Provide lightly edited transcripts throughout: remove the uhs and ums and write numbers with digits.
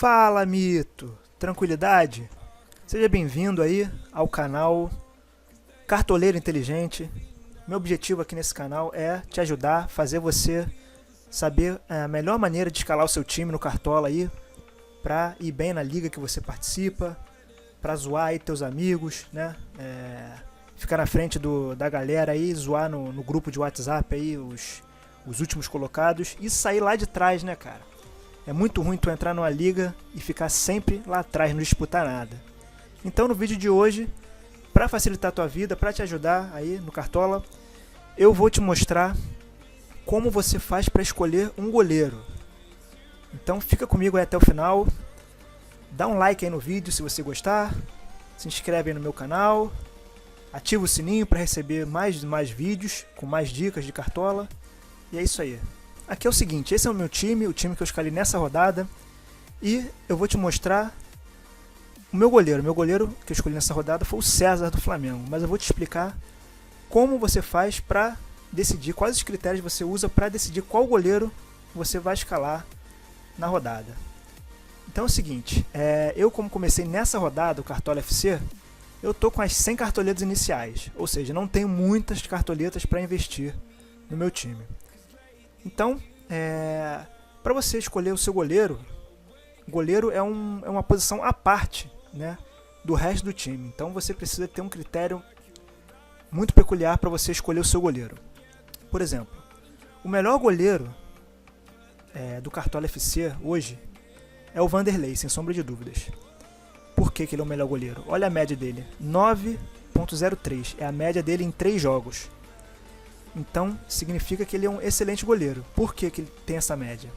Fala, mito! Tranquilidade? Seja bem-vindo aí ao canal Cartoleiro Inteligente. Meu objetivo aqui nesse canal é te ajudar, fazer você saber a melhor maneira de escalar o seu time no Cartola aí, para ir bem na liga que você participa, para zoar aí teus amigos, né? Ficar na frente da galera aí, zoar no grupo de WhatsApp aí os últimos colocados e sair lá de trás, né, cara? É muito ruim tu entrar numa liga e ficar sempre lá atrás, não disputar nada. Então no vídeo de hoje, para facilitar a tua vida, para te ajudar aí no Cartola, eu vou te mostrar como você faz para escolher um goleiro. Então fica comigo aí até o final, dá um like aí no vídeo se você gostar, se inscreve aí no meu canal, ativa o sininho para receber mais vídeos com mais dicas de Cartola. E é isso aí. Aqui é o seguinte, esse é o meu time, o time que eu escolhi nessa rodada, e eu vou te mostrar o meu goleiro. O meu goleiro que eu escolhi nessa rodada foi o César do Flamengo, mas eu vou te explicar como você faz para decidir, quais os critérios você usa para decidir qual goleiro você vai escalar na rodada. Então é o seguinte, eu como comecei nessa rodada, o Cartola FC, eu tô com as 100 cartoletas iniciais, ou seja, não tenho muitas cartoletas para investir no meu time. Então, para você escolher o seu goleiro, o goleiro é uma posição à parte, né, do resto do time. Então você precisa ter um critério muito peculiar para você escolher o seu goleiro. Por exemplo, o melhor goleiro do Cartola FC hoje é o Vanderlei, sem sombra de dúvidas. Por que ele é o melhor goleiro? Olha a média dele, 9.03, é a média dele em 3 jogos. Então, significa que ele é um excelente goleiro. Por que ele tem essa média?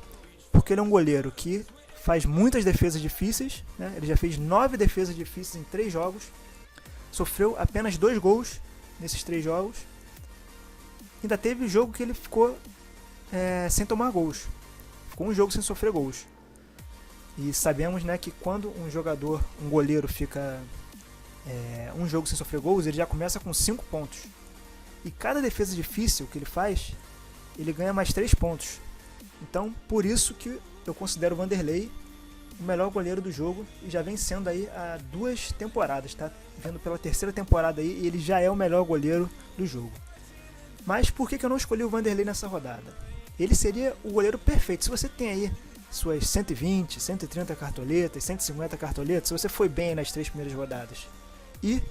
Porque ele é um goleiro que faz muitas defesas difíceis, né? Ele já fez 9 defesas difíceis em 3 jogos, sofreu apenas 2 gols nesses 3 jogos, ainda teve jogo que ele ficou sem tomar gols, ficou um jogo sem sofrer gols. E sabemos, né, que quando um goleiro fica um jogo sem sofrer gols, ele já começa com 5 pontos. E cada defesa difícil que ele faz, ele ganha mais 3 pontos. Então, por isso que eu considero o Vanderlei o melhor goleiro do jogo. E já vem sendo aí há 2 temporadas, tá? Vendo pela 3ª temporada aí, e ele já é o melhor goleiro do jogo. Mas por que eu não escolhi o Vanderlei nessa rodada? Ele seria o goleiro perfeito. Se você tem aí suas 120, 130 cartoletas, 150 cartoletas, se você foi bem nas 3 primeiras rodadas e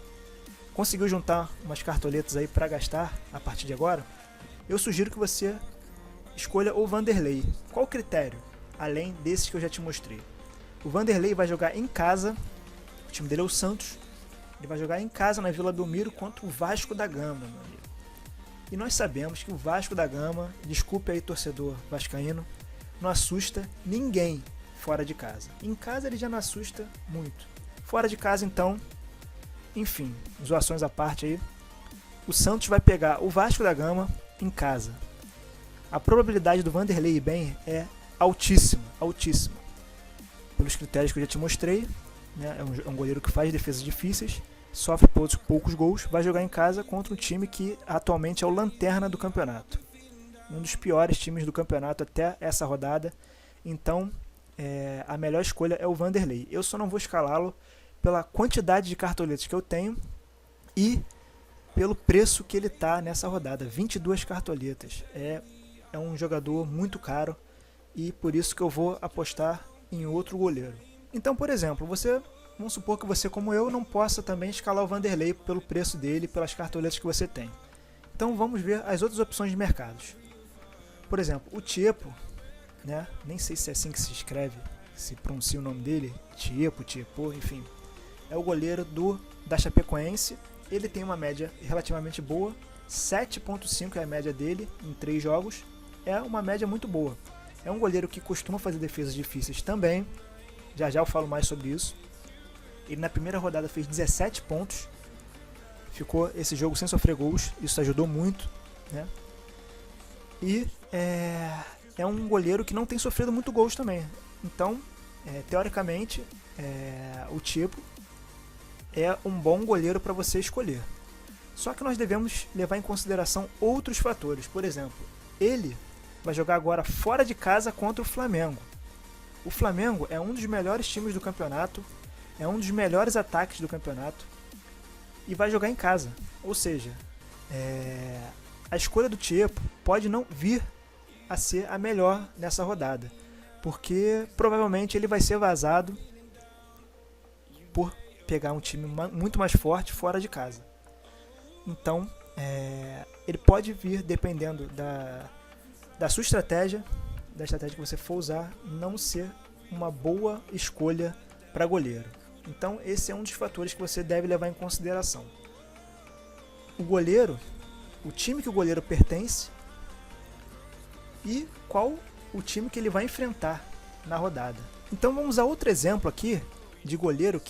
conseguiu juntar umas cartoletas aí para gastar a partir de agora, eu sugiro que você escolha o Vanderlei. Qual o critério? Além desses que eu já te mostrei. O Vanderlei vai jogar em casa, o time dele é o Santos, ele vai jogar em casa na Vila Belmiro contra o Vasco da Gama, meu amigo. E nós sabemos que o Vasco da Gama, desculpe aí torcedor vascaíno, não assusta ninguém fora de casa. Em casa ele já não assusta muito. Fora de casa então, enfim, zoações à parte aí, o Santos vai pegar o Vasco da Gama em casa. A probabilidade do Vanderlei ir bem é altíssima, altíssima. Pelos critérios que eu já te mostrei, né, é um goleiro que faz defesas difíceis, sofre poucos gols, vai jogar em casa contra um time que atualmente é o lanterna do campeonato. Um dos piores times do campeonato até essa rodada. Então, a melhor escolha é o Vanderlei. Eu só não vou escalá-lo pela quantidade de cartoletas que eu tenho e pelo preço que ele está nessa rodada, 22 cartoletas. É um jogador muito caro e por isso que eu vou apostar em outro goleiro. Então, por exemplo, vamos supor que você, como eu, não possa também escalar o Vanderlei pelo preço dele, pelas cartoletas que você tem. Então vamos ver as outras opções de mercados. Por exemplo, o Tiepo, né? Nem sei se é assim que se escreve, se pronuncia o nome dele, Tiepo, enfim. É o goleiro da Chapecoense. Ele tem uma média relativamente boa, 7.5 é a média dele em 3 jogos. É uma média muito boa. É um goleiro que costuma fazer defesas difíceis também. Já eu falo mais sobre isso. Ele na primeira rodada fez 17 pontos. Ficou esse jogo sem sofrer gols. Isso ajudou muito, né? E é um goleiro que não tem sofrido muito gols também. Então, teoricamente, o Tiepo é um bom goleiro para você escolher. Só que nós devemos levar em consideração outros fatores. Por exemplo, ele vai jogar agora fora de casa contra o Flamengo. O Flamengo é um dos melhores times do campeonato, é um dos melhores ataques do campeonato e vai jogar em casa. Ou seja, a escolha do Tiepo pode não vir a ser a melhor nessa rodada, porque provavelmente ele vai ser vazado por pegar um time muito mais forte fora de casa. Então, ele pode vir, dependendo da sua estratégia, da estratégia que você for usar, não ser uma boa escolha para goleiro. Então, esse é um dos fatores que você deve levar em consideração. O goleiro, o time que o goleiro pertence e qual o time que ele vai enfrentar na rodada. Então, vamos a outro exemplo aqui de goleiro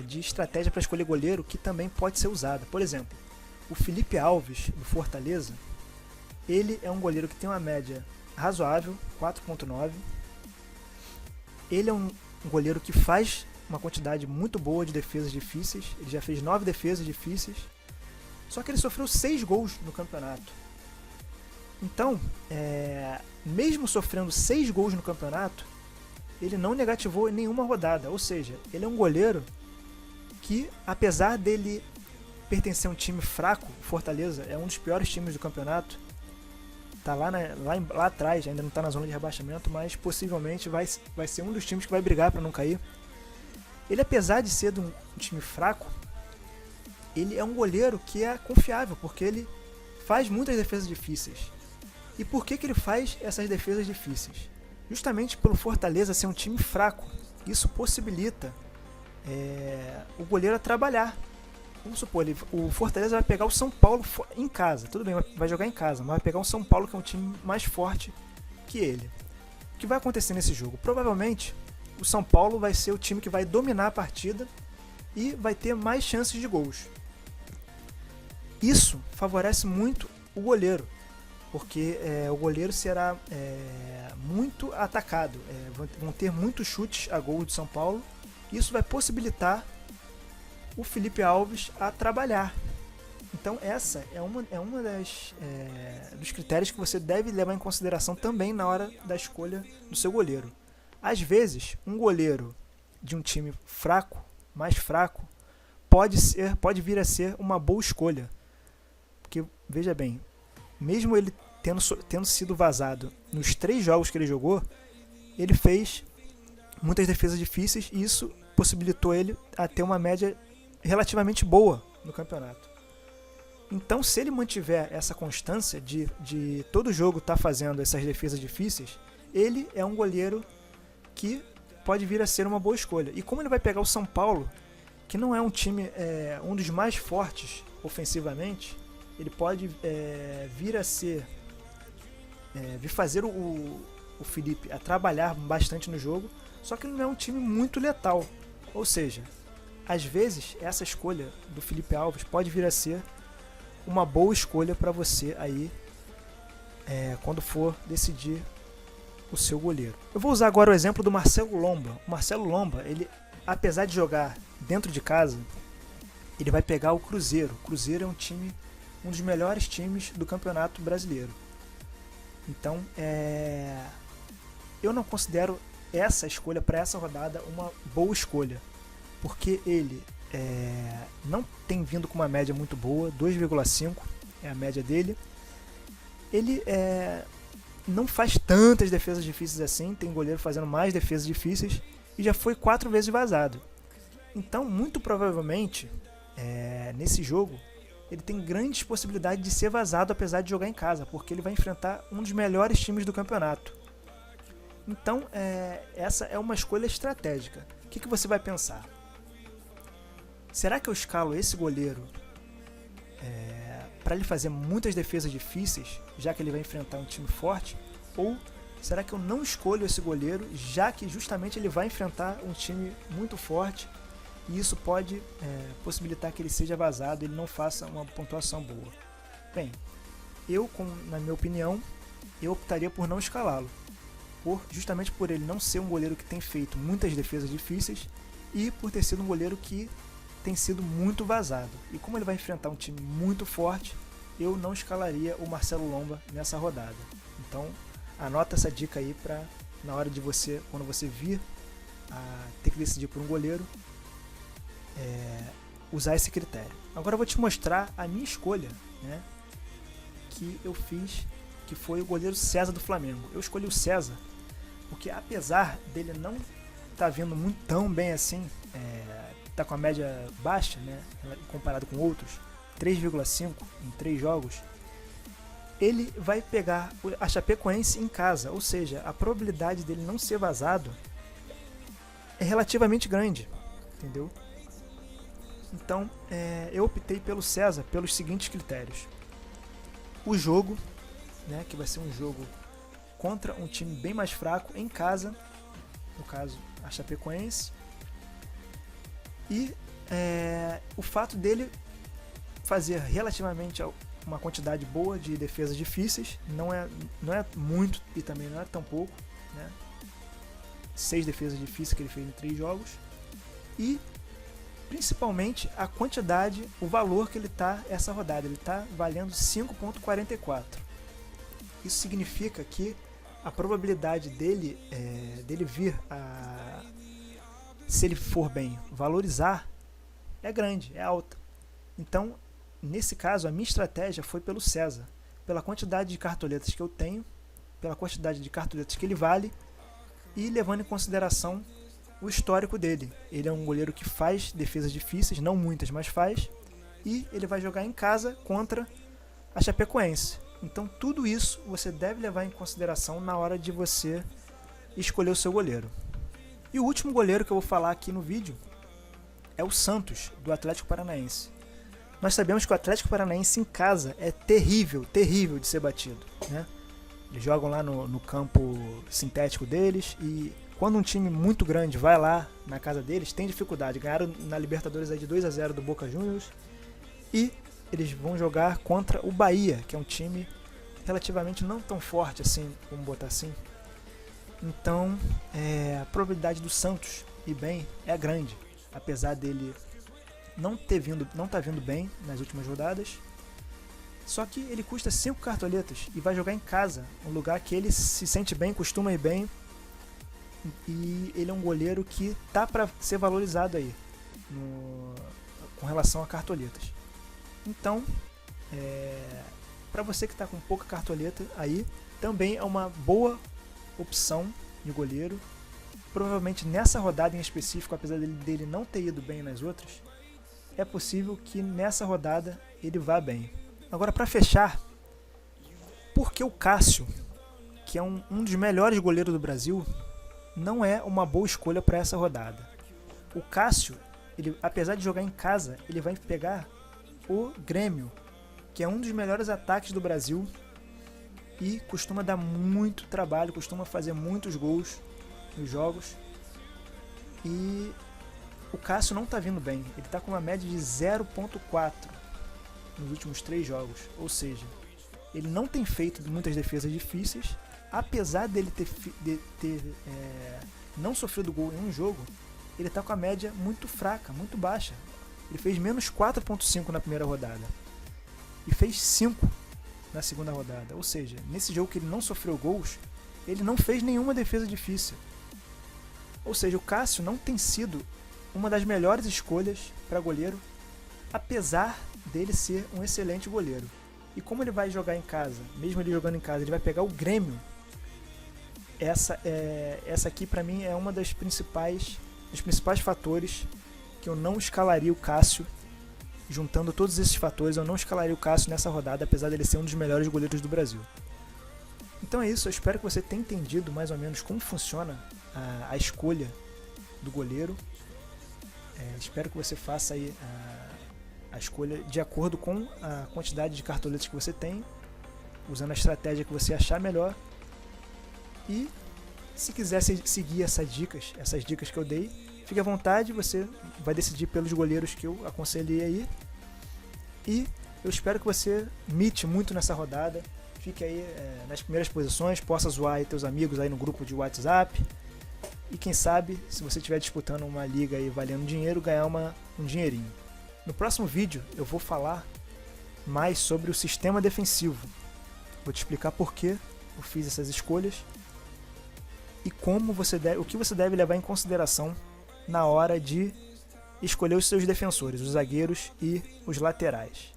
de estratégia para escolher goleiro que também pode ser usada. Por exemplo, o Felipe Alves, do Fortaleza, ele é um goleiro que tem uma média razoável, 4.9. Ele é um goleiro que faz uma quantidade muito boa de defesas difíceis. Ele já fez 9 defesas difíceis. Só que ele sofreu 6 gols no campeonato. Então, mesmo sofrendo 6 gols no campeonato, ele não negativou em nenhuma rodada. Ou seja, ele é um goleiro que, apesar dele pertencer a um time fraco, o Fortaleza é um dos piores times do campeonato, está lá atrás, ainda não está na zona de rebaixamento, mas possivelmente vai ser um dos times que vai brigar para não cair. Ele, apesar de ser de um time fraco, ele é um goleiro que é confiável, porque ele faz muitas defesas difíceis. E por que ele faz essas defesas difíceis? Justamente pelo Fortaleza ser um time fraco. Isso possibilita o goleiro a trabalhar. Vamos supor, o Fortaleza vai pegar o São Paulo em casa. Tudo bem, vai jogar em casa, mas vai pegar o São Paulo, que é um time mais forte que ele. O que vai acontecer nesse jogo? Provavelmente o São Paulo vai ser o time que vai dominar a partida e vai ter mais chances de gols. Isso favorece muito o goleiro, porque o goleiro será muito atacado. Vão ter muitos chutes a gol de São Paulo. Isso vai possibilitar o Felipe Alves a trabalhar. Então essa é uma dos critérios que você deve levar em consideração também na hora da escolha do seu goleiro. Às vezes, um goleiro de um time fraco, mais fraco, pode vir a ser uma boa escolha. Porque, veja bem, mesmo ele tendo sido vazado nos 3 jogos que ele jogou, ele fez muitas defesas difíceis e isso possibilitou ele a ter uma média relativamente boa no campeonato. Então, se ele mantiver essa constância de todo jogo estar fazendo essas defesas difíceis, ele é um goleiro que pode vir a ser uma boa escolha. E como ele vai pegar o São Paulo, que não é um time um dos mais fortes ofensivamente, ele pode vir a ser vir fazer o Felipe a trabalhar bastante no jogo, só que ele não é um time muito letal. Ou seja, às vezes essa escolha do Felipe Alves pode vir a ser uma boa escolha para você aí quando for decidir o seu goleiro. Eu vou usar agora o exemplo do Marcelo Lomba. O Marcelo Lomba, ele, apesar de jogar dentro de casa, ele vai pegar o Cruzeiro. O Cruzeiro é um dos melhores times do Campeonato Brasileiro. Então, eu não considero essa escolha para essa rodada uma boa escolha, porque ele não tem vindo com uma média muito boa, 2,5 é a média dele. Ele não faz tantas defesas difíceis assim, tem goleiro fazendo mais defesas difíceis e já foi 4 vezes vazado. Então, muito provavelmente, nesse jogo, ele tem grandes possibilidades de ser vazado apesar de jogar em casa, porque ele vai enfrentar um dos melhores times do campeonato. Então, essa é uma escolha estratégica. O que você vai pensar? Será que eu escalo esse goleiro para ele fazer muitas defesas difíceis, já que ele vai enfrentar um time forte? Ou será que eu não escolho esse goleiro, já que justamente ele vai enfrentar um time muito forte e isso pode possibilitar que ele seja vazado e ele não faça uma pontuação boa? Bem, na minha opinião, eu optaria por não escalá-lo, justamente por ele não ser um goleiro que tem feito muitas defesas difíceis e por ter sido um goleiro que tem sido muito vazado. E como ele vai enfrentar um time muito forte, eu não escalaria o Marcelo Lomba nessa rodada. Então, anota essa dica aí para na hora de quando você vir a ter que decidir por um goleiro, usar esse critério. Agora eu vou te mostrar a minha escolha, né, que eu fiz, que foi o goleiro César do Flamengo. Eu escolhi o César porque, apesar dele não estar vindo muito tão bem assim, tá com a média baixa, né, comparado com outros, 3,5 em 3 jogos, ele vai pegar a Chapecoense em casa, ou seja, a probabilidade dele não ser vazado é relativamente grande, entendeu? Então, eu optei pelo César pelos seguintes critérios: o jogo, né, que vai ser um jogo contra um time bem mais fraco em casa, no caso a Chapecoense, e o fato dele fazer relativamente uma quantidade boa de defesas difíceis, não é muito e também não é tão pouco, né? 6 defesas difíceis que ele fez em 3 jogos, e principalmente a quantidade, o valor que ele está essa rodada, ele está valendo 5,44. Isso significa que a probabilidade dele vir a, se ele for bem, valorizar é grande, é alta. Então, nesse caso, a minha estratégia foi pelo César, pela quantidade de cartoletas que eu tenho, pela quantidade de cartoletas que ele vale, e levando em consideração o histórico dele. Ele é um goleiro que faz defesas difíceis, não muitas, mas faz, e ele vai jogar em casa contra a Chapecoense. Então tudo isso você deve levar em consideração na hora de você escolher o seu goleiro. E o último goleiro que eu vou falar aqui no vídeo é o Santos, do Atlético Paranaense. Nós sabemos que o Atlético Paranaense em casa é terrível, terrível de ser batido, né? Eles jogam lá no campo sintético deles, e quando um time muito grande vai lá na casa deles, tem dificuldade. Ganharam na Libertadores aí de 2-0 do Boca Juniors, e eles vão jogar contra o Bahia, que é um time relativamente não tão forte assim, vamos botar assim. Então, a probabilidade do Santos ir bem é grande, apesar dele não tá vindo bem nas últimas rodadas. Só que ele custa 5 cartoletas e vai jogar em casa, um lugar que ele se sente bem, costuma ir bem, e ele é um goleiro que tá para ser valorizado aí com relação a cartoletas. Então, para você que está com pouca cartoleta aí, também é uma boa opção de goleiro. Provavelmente nessa rodada em específico, apesar dele não ter ido bem nas outras, é possível que nessa rodada ele vá bem. Agora, para fechar, por que o Cássio, que é um dos melhores goleiros do Brasil, não é uma boa escolha para essa rodada? O Cássio, ele, apesar de jogar em casa, ele vai pegar o Grêmio, que é um dos melhores ataques do Brasil e costuma dar muito trabalho, costuma fazer muitos gols nos jogos. E o Cássio não está vindo bem, ele está com uma média de 0,4 nos últimos 3 jogos, ou seja, ele não tem feito muitas defesas difíceis, apesar dele não sofrido gol em um jogo, ele está com a média muito fraca, muito baixa. Ele fez menos 4,5 na primeira rodada e fez 5 na segunda rodada, ou seja, nesse jogo que ele não sofreu gols, ele não fez nenhuma defesa difícil. Ou seja, o Cássio não tem sido uma das melhores escolhas para goleiro, apesar dele ser um excelente goleiro. E como ele vai jogar em casa, mesmo ele jogando em casa, ele vai pegar o Grêmio. Essa aqui para mim é uma dos principais fatores que eu não escalaria o Cássio. Juntando todos esses fatores, eu não escalaria o Cássio nessa rodada, apesar dele ser um dos melhores goleiros do Brasil. Então é isso, eu espero que você tenha entendido mais ou menos como funciona a escolha do goleiro. Espero que você faça aí a escolha de acordo com a quantidade de cartoletas que você tem, usando a estratégia que você achar melhor. E se quiser seguir essas dicas que eu dei, fique à vontade, você vai decidir pelos goleiros que eu aconselhei aí. E eu espero que você mite muito nessa rodada, fique aí nas primeiras posições, possa zoar aí teus amigos aí no grupo de WhatsApp. E quem sabe, se você estiver disputando uma liga aí valendo dinheiro, ganhar um dinheirinho. No próximo vídeo eu vou falar mais sobre o sistema defensivo. Vou te explicar por que eu fiz essas escolhas. e o que você deve levar em consideração na hora de escolher os seus defensores, os zagueiros e os laterais.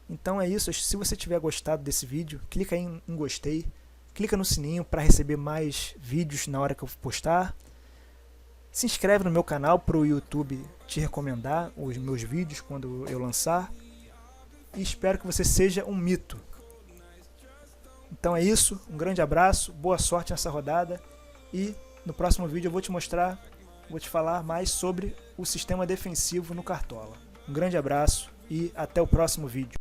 Então é isso, se você tiver gostado desse vídeo, clica aí em gostei, clica no sininho para receber mais vídeos na hora que eu postar. Se inscreve no meu canal para o YouTube te recomendar os meus vídeos quando eu lançar. E espero que você seja um mito. Então é isso, um grande abraço, boa sorte nessa rodada. E no próximo vídeo eu vou te falar mais sobre o sistema defensivo no Cartola. Um grande abraço e até o próximo vídeo.